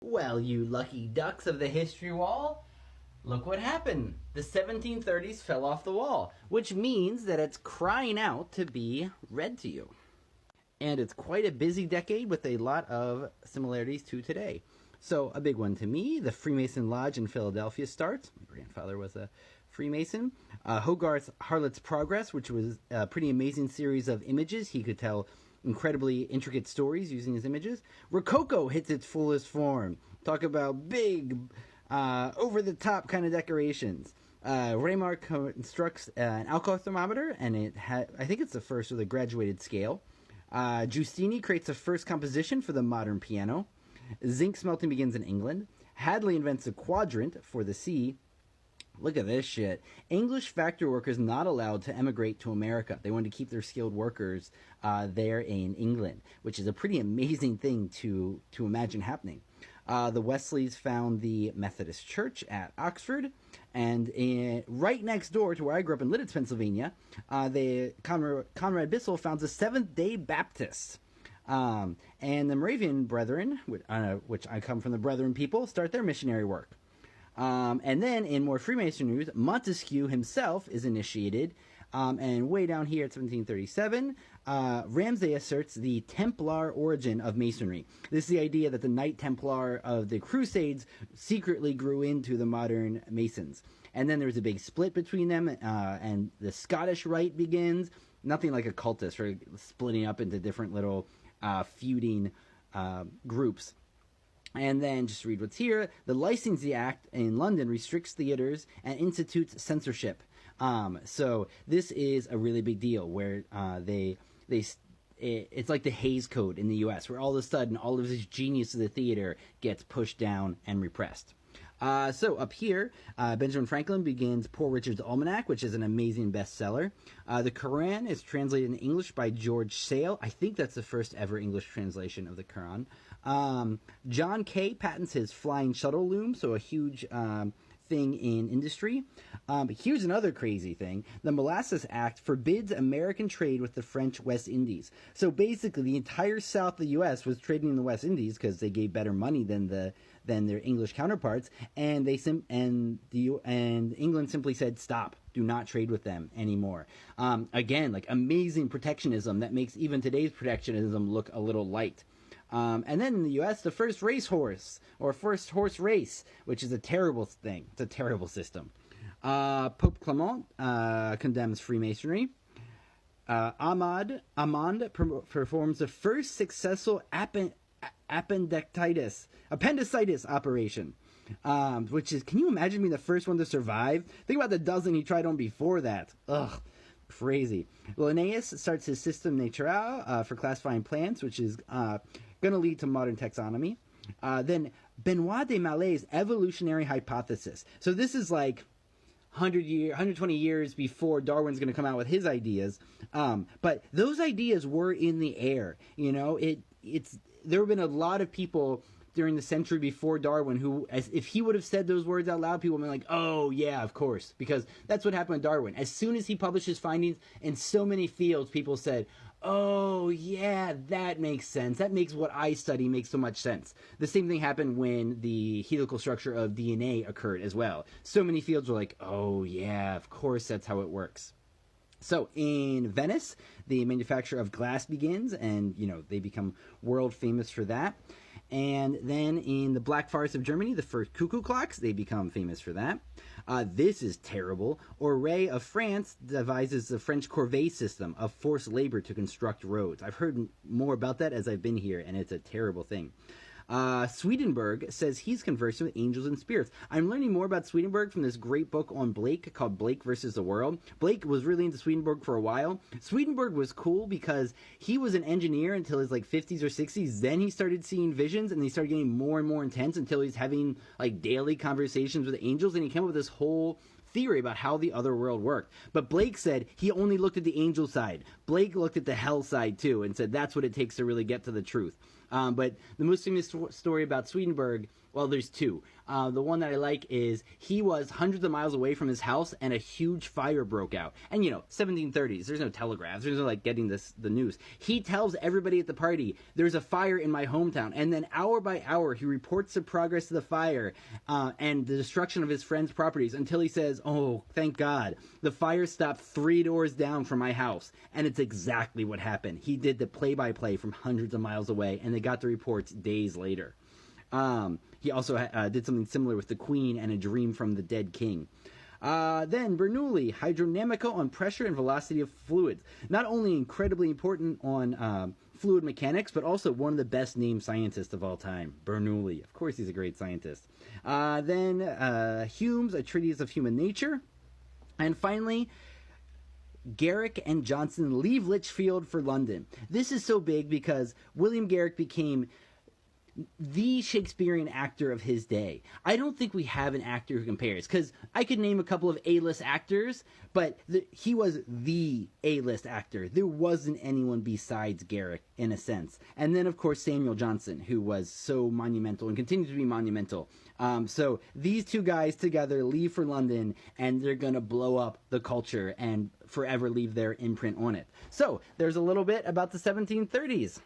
Well, you lucky ducks of the history wall, look what happened. The 1730s fell off the wall, which means that it's crying out to be read to you. And it's quite a busy decade with a lot of similarities to today. So, a big one to me, the Freemason Lodge in Philadelphia starts. My grandfather was a Freemason. Hogarth's Harlot's Progress, which was a pretty amazing series of images. He could tell incredibly intricate stories using his images. Rococo hits its fullest form. Talk about big, over the top kind of decorations. Reymar constructs an alcohol thermometer, and I think it's the first with a graduated scale. Giustini creates the first composition for the modern piano. Zinc smelting begins in England. Hadley invents a quadrant for the sea. Look at this shit. English factory workers not allowed to emigrate to America. They wanted to keep their skilled workers there in England, which is a pretty amazing thing to imagine happening. The Wesleys found the Methodist Church at Oxford, and right next door to where I grew up in Lidditz, Pennsylvania, Conrad Bissell founds the Seventh-day Baptists. And the Moravian Brethren, which I come from the Brethren people, start their missionary work. And then in more Freemason news, Montesquieu himself is initiated. And way down here at 1737, Ramsay asserts the Templar origin of Masonry. This is the idea that the Knight Templar of the Crusades secretly grew into the modern Masons. And then there's a big split between them, and the Scottish Rite begins. Nothing like a cultist, right? Splitting up into different little feuding groups. And then, just read what's here, the Licensing Act in London restricts theaters and institutes censorship. So this is a really big deal where it's like the Hays Code in the U.S., where all of a sudden all of this genius of the theater gets pushed down and repressed. So up here, Benjamin Franklin begins Poor Richard's Almanac, which is an amazing bestseller. The Quran is translated in English by George Sale. I think that's the first ever English translation of the Quran. John Kay patents his flying shuttle loom, so a huge thing in industry. Here's another crazy thing. The Molasses Act forbids American trade with the French West Indies. So basically, the entire south of the U.S. was trading in the West Indies because they gave better money than their English counterparts, and England simply said, stop, do not trade with them anymore. Again, like amazing protectionism that makes even today's protectionism look a little light. And then in the U.S., the first racehorse, or first horse race, which is a terrible thing. It's a terrible system. Pope Clement condemns Freemasonry. Amand performs the first successful appendicitis operation. Which is, can you imagine being the first one to survive? Think about the dozen he tried on before that. Ugh. Crazy. Linnaeus starts his System Naturae for classifying plants, which is going to lead to modern taxonomy. Then Benoit de Maillet's evolutionary hypothesis. So this is like 120 years before Darwin's going to come out with his ideas. But those ideas were in the air. You know, there have been a lot of people during the century before Darwin who, if he would have said those words out loud, people would be like, oh yeah, of course, because that's what happened with Darwin. As soon as he published his findings in so many fields, people said, oh yeah, that makes sense. That makes what I study make so much sense. The same thing happened when the helical structure of DNA occurred as well. So many fields were like, oh yeah, of course that's how it works. So in Venice, the manufacture of glass begins, and they become world famous for that. And then in the Black Forest of Germany, the first cuckoo clocks, they become famous for that. This is terrible. Auray of France devises the French corvée system of forced labor to construct roads. I've heard more about that as I've been here, and it's a terrible thing. Swedenborg says he's conversing with angels and spirits. I'm learning more about Swedenborg from this great book on Blake called Blake versus the World. Blake was really into Swedenborg for a while. Swedenborg was cool because he was an engineer until his 50s or 60s. Then he started seeing visions, and they started getting more and more intense until he's having daily conversations with angels, and he came up with this whole theory about how the other world worked. But Blake said he only looked at the angel side. Blake looked at the hell side too and said that's what it takes to really get to the truth. But the most famous story about Swedenborg, well, there's two. The one that I like is he was hundreds of miles away from his house and a huge fire broke out. And 1730s, there's no telegraphs, there's no like getting the news. He tells everybody at the party, there's a fire in my hometown. And then hour by hour, he reports the progress of the fire and the destruction of his friend's properties until he says, oh, thank God, the fire stopped 3 doors down from my house. And it's exactly what happened. He did the play-by-play from hundreds of miles away, and they got the reports days later. He also did something similar with the Queen and A Dream from the Dead King. Then Bernoulli, hydrodynamica on pressure and velocity of fluids. Not only incredibly important on fluid mechanics, but also one of the best named scientists of all time, Bernoulli. Of course he's a great scientist. Then Hume's A Treatise of Human Nature. And finally, Garrick and Johnson leave Lichfield for London. This is so big because William Garrick became the Shakespearean actor of his day. I don't think we have an actor who compares, because I could name a couple of A-list actors, but he was the A-list actor. There wasn't anyone besides Garrick, in a sense. And then, of course, Samuel Johnson, who was so monumental and continues to be monumental. So these two guys together leave for London, and they're going to blow up the culture and forever leave their imprint on it. So there's a little bit about the 1730s.